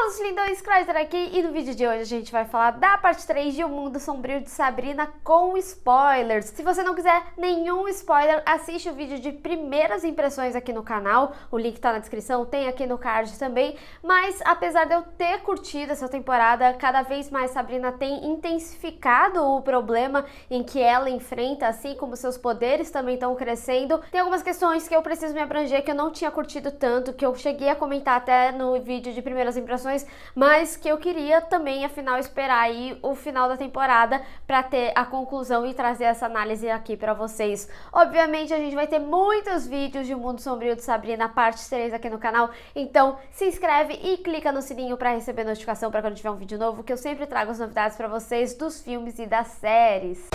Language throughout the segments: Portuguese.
Fala, os lindões, Chrysler aqui, e no vídeo de hoje a gente vai falar da parte 3 de O Mundo Sombrio de Sabrina com spoilers. Se você não quiser nenhum spoiler, assiste o vídeo de primeiras impressões aqui no canal, o link tá na descrição, tem aqui no card também. Mas apesar de eu ter curtido essa temporada, cada vez mais Sabrina tem intensificado o problema em que ela enfrenta, assim como seus poderes também estão crescendo. Tem algumas questões que eu preciso me abranger, que eu não tinha curtido tanto, que eu cheguei a comentar até no vídeo de primeiras impressões, mas que eu queria também, afinal, esperar aí o final da temporada para ter a conclusão e trazer essa análise aqui para vocês. Obviamente a gente vai ter muitos vídeos de O Mundo Sombrio de Sabrina, parte 3 aqui no canal, então se inscreve e clica no sininho para receber notificação para quando tiver um vídeo novo, que eu sempre trago as novidades para vocês dos filmes e das séries.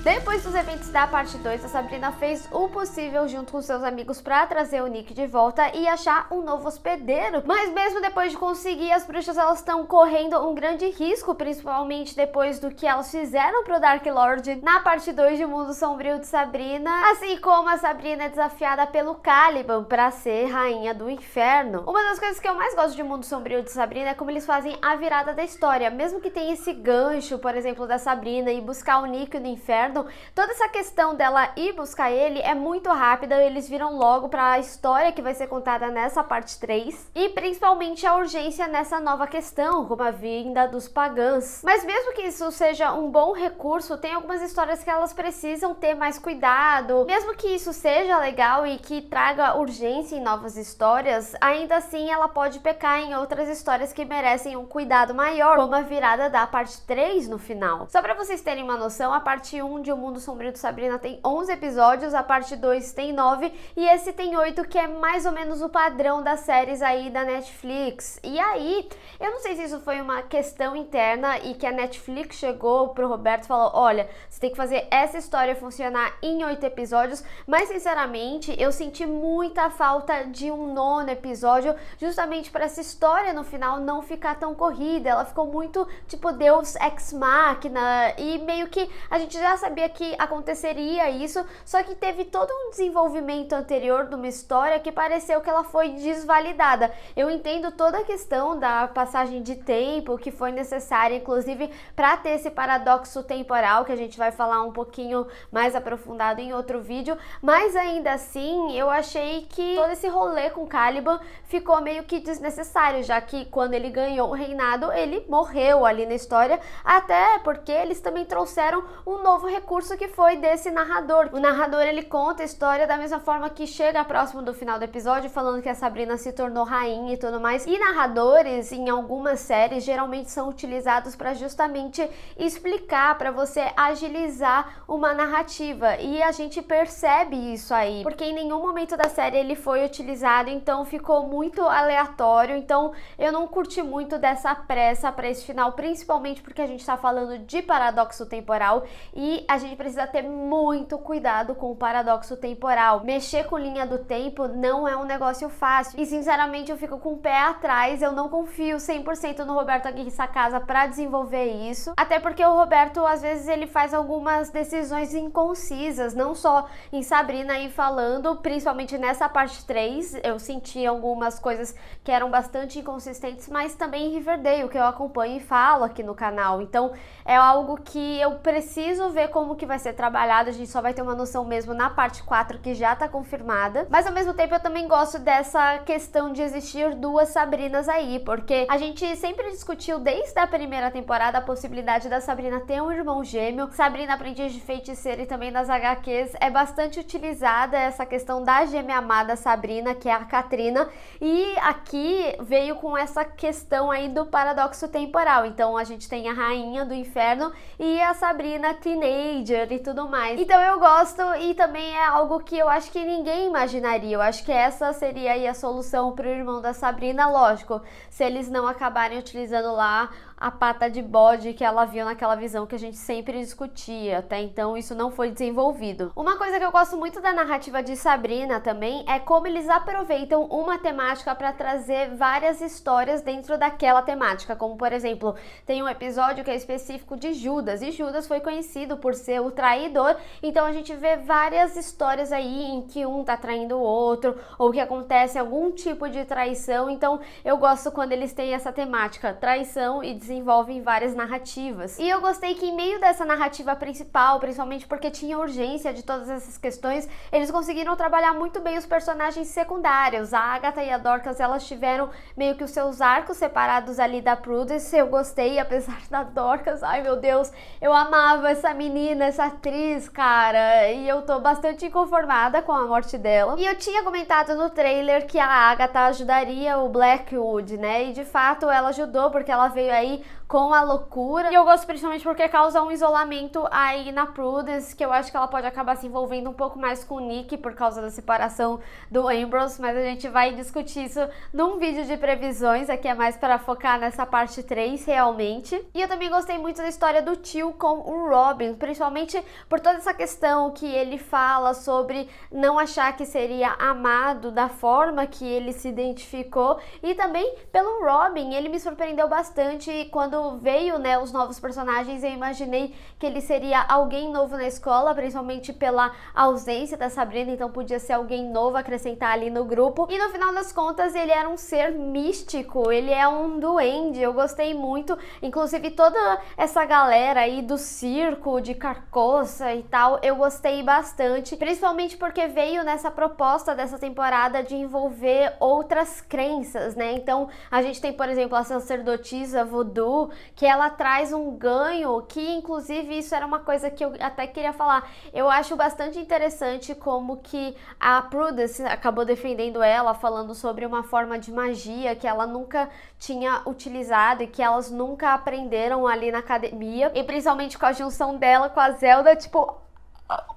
Depois dos eventos da parte 2, a Sabrina fez o possível junto com seus amigos para trazer o Nick de volta e achar um novo hospedeiro. Mas mesmo depois de conseguir, as bruxas elas estão correndo um grande risco, principalmente depois do que elas fizeram pro Dark Lord na parte 2 de O Mundo Sombrio de Sabrina, assim como a Sabrina é desafiada pelo Caliban para ser rainha do inferno. Uma das coisas que eu mais gosto de O Mundo Sombrio de Sabrina é como eles fazem a virada da história, mesmo que tenha esse gancho, por exemplo, da Sabrina e buscar o Nick no inferno. Toda essa questão dela ir buscar ele é muito rápida, eles viram logo para a história que vai ser contada nessa parte 3 e principalmente a urgência nessa nova questão, como a vinda dos pagãs. Mas mesmo que isso seja um bom recurso, tem algumas histórias que elas precisam ter mais cuidado. Mesmo que isso seja legal e que traga urgência em novas histórias, ainda assim ela pode pecar em outras histórias que merecem um cuidado maior, como a virada da parte 3 no final. Só para vocês terem uma noção, a parte 1 de O Mundo Sombrio de Sabrina tem 11 episódios, a parte 2 tem 9 e esse tem 8, que é mais ou menos o padrão das séries aí da Netflix. E aí, eu não sei se isso foi uma questão interna e que a Netflix chegou pro Roberto e falou: olha, você tem que fazer essa história funcionar em 8 episódios, mas sinceramente eu senti muita falta de um 9º episódio, justamente para essa história no final não ficar tão corrida. Ela ficou muito tipo Deus Ex Machina e meio que a gente já sabia que aconteceria isso, só que teve todo um desenvolvimento anterior de uma história que pareceu que ela foi desvalidada. Eu entendo toda a questão da passagem de tempo que foi necessária, inclusive para ter esse paradoxo temporal que a gente vai falar um pouquinho mais aprofundado em outro vídeo, mas ainda assim eu achei que todo esse rolê com Caliban ficou meio que desnecessário, já que quando ele ganhou o reinado ele morreu ali na história, até porque eles também trouxeram um novo recurso que foi desse narrador. O narrador ele conta a história da mesma forma que chega próximo do final do episódio, falando que a Sabrina se tornou rainha e tudo mais. E narradores em algumas séries geralmente são utilizados para justamente explicar, para você agilizar uma narrativa, e a gente percebe isso aí, porque em nenhum momento da série ele foi utilizado, então ficou muito aleatório. Então eu não curti muito dessa pressa para esse final, principalmente porque a gente está falando de paradoxo temporal e a gente precisa ter muito cuidado com o paradoxo temporal. Mexer com linha do tempo não é um negócio fácil e sinceramente eu fico com o pé atrás. Eu não confio 100% no Roberto Aguirre Sacasa para desenvolver isso, até porque o Roberto às vezes ele faz algumas decisões inconcisas, não só em Sabrina aí falando, principalmente nessa parte 3, eu senti algumas coisas que eram bastante inconsistentes, mas também em Riverdale, que eu acompanho e falo aqui no canal. Então é algo que eu preciso ver como que vai ser trabalhado, a gente só vai ter uma noção mesmo na parte 4, que já tá confirmada. Mas ao mesmo tempo eu também gosto dessa questão de existir duas Sabrinas aí, porque a gente sempre discutiu desde a primeira temporada a possibilidade da Sabrina ter um irmão gêmeo. Sabrina Aprendiz de Feiticeira e também nas HQs é bastante utilizada essa questão da gêmea amada Sabrina, que é a Katrina, e aqui veio com essa questão aí do paradoxo temporal. Então a gente tem a rainha do inferno e a Sabrina teenager e tudo mais. Então eu gosto, e também é algo que eu acho que ninguém imaginaria. Eu acho que essa seria aí a solução pro irmão da Sabrina, lógico, se eles não acabarem utilizando lá a pata de bode que ela viu naquela visão que a gente sempre discutia. Até então isso não foi desenvolvido. Uma coisa que eu gosto muito da narrativa de Sabrina também é como eles aproveitam uma temática para trazer várias histórias dentro daquela temática, como por exemplo, tem um episódio que é específico de Judas, e Judas foi conhecido por ser o traidor, então a gente vê várias histórias aí em que um tá traindo o outro, ou que acontece algum tipo de traição. Então eu gosto quando eles têm essa temática, traição, e desenvolvem várias narrativas. E eu gostei que em meio dessa narrativa principal, principalmente porque tinha urgência de todas essas questões, eles conseguiram trabalhar muito bem os personagens secundários. A Agatha e a Dorcas, elas tiveram meio que os seus arcos separados ali da Prudence. Eu gostei, apesar da Dorcas, ai meu Deus, eu amava essa menina, essa atriz, cara, e eu tô bastante inconformada com a morte dela. E eu tinha comentado no trailer que a Agatha ajudaria o Blackwood, né, e de fato ela ajudou, porque ela veio aí com a loucura, e eu gosto principalmente porque causa um isolamento aí na Prudence, que eu acho que ela pode acabar se envolvendo um pouco mais com o Nick por causa da separação do Ambrose, mas a gente vai discutir isso num vídeo de previsões, aqui é mais para focar nessa parte 3 realmente. E eu também gostei muito da história do tio com o Robin, principalmente por toda essa questão que ele fala sobre não achar que seria amado da forma que ele se identificou, e também pelo Robin. Ele me surpreendeu bastante quando veio, né, os novos personagens. Eu imaginei que ele seria alguém novo na escola, principalmente pela ausência da Sabrina, então podia ser alguém novo acrescentar ali no grupo. E no final das contas ele era um ser místico, ele é um duende. Eu gostei muito, inclusive toda essa galera aí do circo de Carcoça e tal, eu gostei bastante, principalmente porque veio nessa proposta dessa temporada de envolver outras crenças, né? Então a gente tem, por exemplo, a sacerdotisa Voodoo, que ela traz um ganho, que inclusive isso era uma coisa que eu até queria falar. Eu acho bastante interessante como que a Prudence acabou defendendo ela, falando sobre uma forma de magia que ela nunca tinha utilizado e que elas nunca aprenderam ali na academia, e principalmente com a junção dela com a Zelda, tipo,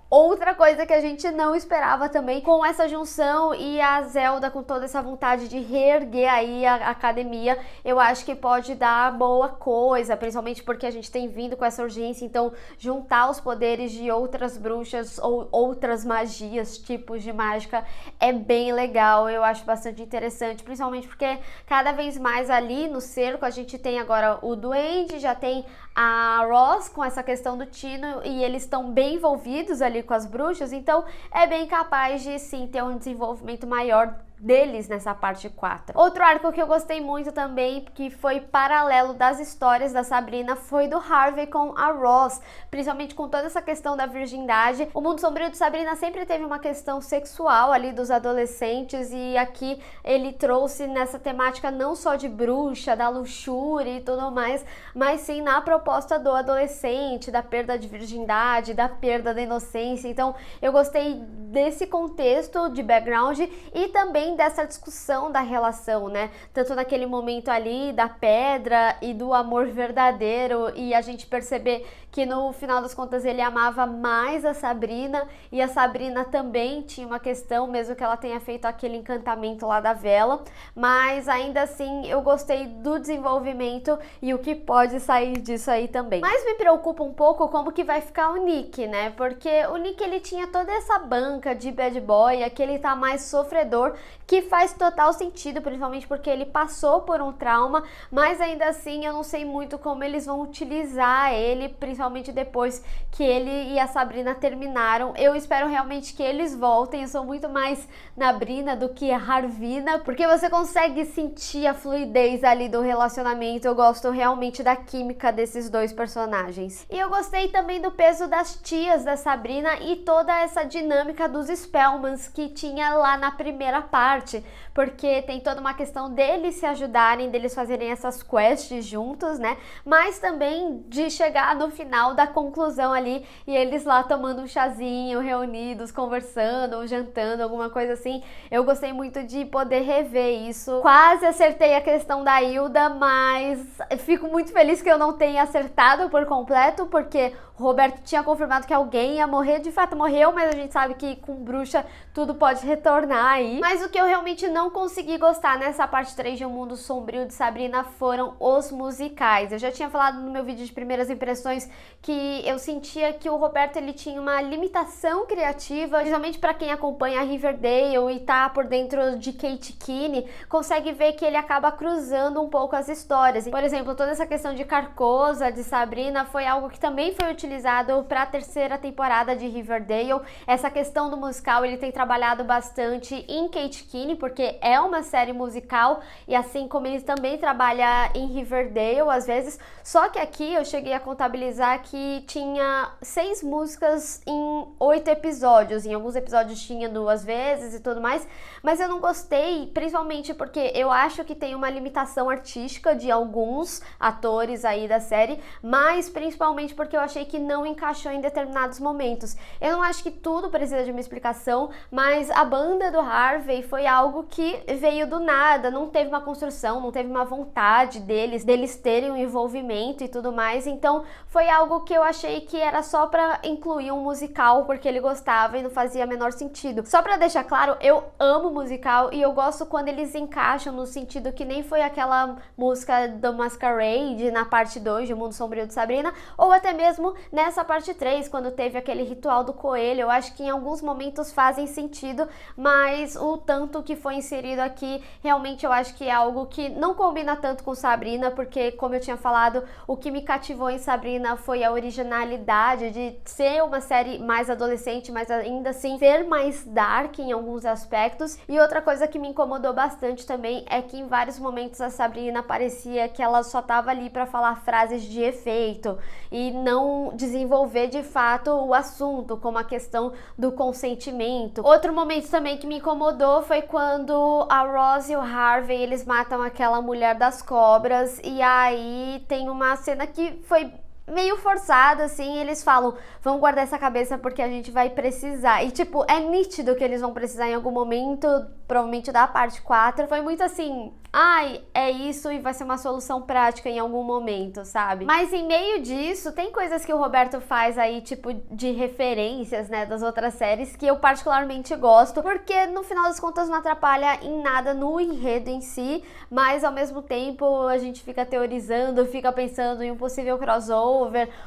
outra coisa que a gente não esperava também, com essa junção e a Zelda com toda essa vontade de reerguer aí a academia, eu acho que pode dar boa coisa, principalmente porque a gente tem vindo com essa urgência. Então juntar os poderes de outras bruxas ou outras magias, tipos de mágica, é bem legal. Eu acho bastante interessante, principalmente porque cada vez mais ali no cerco a gente tem agora o Duende, já tem a Roz com essa questão do Tino, e eles estão bem envolvidos ali com as bruxas, então é bem capaz de sim ter um desenvolvimento maior deles nessa parte 4. Outro arco que eu gostei muito também, que foi paralelo das histórias da Sabrina, foi do Harvey com a Roz, principalmente com toda essa questão da virgindade. O Mundo Sombrio de Sabrina sempre teve uma questão sexual ali dos adolescentes, e aqui ele trouxe nessa temática não só de bruxa, da luxúria e tudo mais, mas sim na proposta do adolescente, da perda de virgindade, da perda da inocência. Então eu gostei desse contexto de background e também dessa discussão da relação, né? Tanto naquele momento ali da pedra e do amor verdadeiro, e a gente perceber que no final das contas ele amava mais a Sabrina, e a Sabrina também tinha uma questão, mesmo que ela tenha feito aquele encantamento lá da vela, mas ainda assim eu gostei do desenvolvimento e o que pode sair disso aí também. Mas me preocupa um pouco como que vai ficar o Nick, né? Porque o Nick, ele tinha toda essa banca de bad boy, aqui ele tá mais sofredor, que faz total sentido, principalmente porque ele passou por um trauma, mas ainda assim eu não sei muito como eles vão utilizar ele, principalmente depois que ele e a Sabrina terminaram. Eu espero realmente que eles voltem. Eu sou muito mais na Brina do que a Harvina, porque você consegue sentir a fluidez ali do relacionamento. Eu gosto realmente da química desses dois personagens. E eu gostei também do peso das tias da Sabrina e toda essa dinâmica dos Spellmans que tinha lá na primeira parte, porque tem toda uma questão deles se ajudarem, deles fazerem essas quests juntos, né? Mas também de chegar no final da conclusão ali e eles lá tomando um chazinho, reunidos, conversando, jantando, alguma coisa assim. Eu gostei muito de poder rever isso. Quase acertei a questão da Hilda, mas fico muito feliz que eu não tenha acertado por completo, porque O Roberto tinha confirmado que alguém ia morrer, de fato morreu, mas a gente sabe que com bruxa tudo pode retornar aí. Mas o que eu realmente não consegui gostar nessa parte 3 de O Mundo Sombrio de Sabrina foram os musicais. Eu já tinha falado no meu vídeo de primeiras impressões que eu sentia que o Roberto ele tinha uma limitação criativa, principalmente para quem acompanha Riverdale e tá por dentro de Kate Kinney, consegue ver que ele acaba cruzando um pouco as histórias. Por exemplo, toda essa questão de Carcosa, de Sabrina, foi algo que também foi utilizado para a terceira temporada de Riverdale. Essa questão do musical ele tem trabalhado bastante em Kate Kinney, porque é uma série musical e assim como ele também trabalha em Riverdale às vezes, só que aqui eu cheguei a contabilizar que tinha 6 músicas em 8 episódios, em alguns episódios tinha 2 vezes e tudo mais, mas eu não gostei, principalmente porque eu acho que tem uma limitação artística de alguns atores aí da série, mas principalmente porque eu achei que não encaixou em determinados momentos. Eu não acho que tudo precisa de uma explicação, mas a banda do Harvey foi algo que veio do nada, não teve uma construção, não teve uma vontade deles terem um envolvimento e tudo mais, então foi algo que eu achei que era só pra incluir um musical porque ele gostava e não fazia menor sentido. Só pra deixar claro, eu amo musical e eu gosto quando eles encaixam no sentido que nem foi aquela música do Masquerade na parte 2 de O Mundo Sombrio de Sabrina, ou até mesmo nessa parte 3, quando teve aquele ritual do coelho. Eu acho que em alguns momentos fazem sentido, mas o tanto que foi inserido aqui, realmente eu acho que é algo que não combina tanto com Sabrina, porque como eu tinha falado, o que me cativou em Sabrina foi a originalidade de ser uma série mais adolescente, mas ainda assim ser mais dark em alguns aspectos. E outra coisa que me incomodou bastante também é que em vários momentos a Sabrina parecia que ela só tava ali para falar frases de efeito e não desenvolver de fato o assunto, como a questão do consentimento. Outro momento também que me incomodou foi quando a Ross e o Harvey, eles matam aquela mulher das cobras, e aí tem uma cena que foi meio forçada, assim, eles falam, vamos guardar essa cabeça porque a gente vai precisar. E, tipo, é nítido que eles vão precisar em algum momento, provavelmente da parte 4. Foi muito assim, ai, é isso e vai ser uma solução prática em algum momento, sabe? Mas em meio disso, tem coisas que o Roberto faz aí, tipo, de referências, né, das outras séries, que eu particularmente gosto, porque no final das contas não atrapalha em nada no enredo em si, mas ao mesmo tempo a gente fica teorizando, fica pensando em um possível crossover,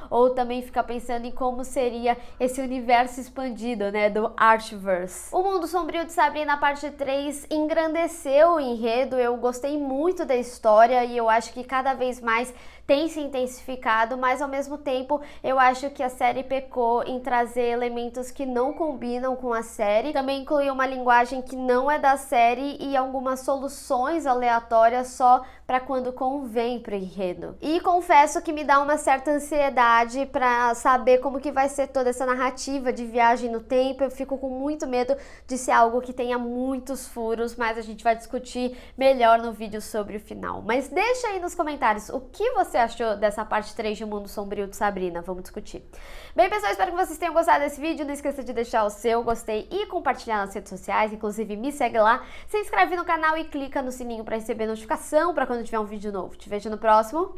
ou também fica pensando em como seria esse universo expandido, né, do Archverse. O Mundo Sombrio de Sabrina, parte 3, engrandeceu o enredo. Eu gostei muito da história e eu acho que cada vez mais tem se intensificado, mas ao mesmo tempo eu acho que a série pecou em trazer elementos que não combinam com a série, também incluiu uma linguagem que não é da série e algumas soluções aleatórias só para quando convém pro enredo. E confesso que me dá uma certa ansiedade para saber como que vai ser toda essa narrativa de viagem no tempo. Eu fico com muito medo de ser algo que tenha muitos furos, mas a gente vai discutir melhor no vídeo sobre o final. Mas deixa aí nos comentários o que você achou dessa parte 3 de O Mundo Sombrio de Sabrina, vamos discutir. Bem, pessoal, espero que vocês tenham gostado desse vídeo, não esqueça de deixar o seu gostei e compartilhar nas redes sociais, inclusive me segue lá, se inscreve no canal e clica no sininho para receber notificação para quando tiver um vídeo novo. Te vejo no próximo,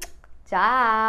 tchau!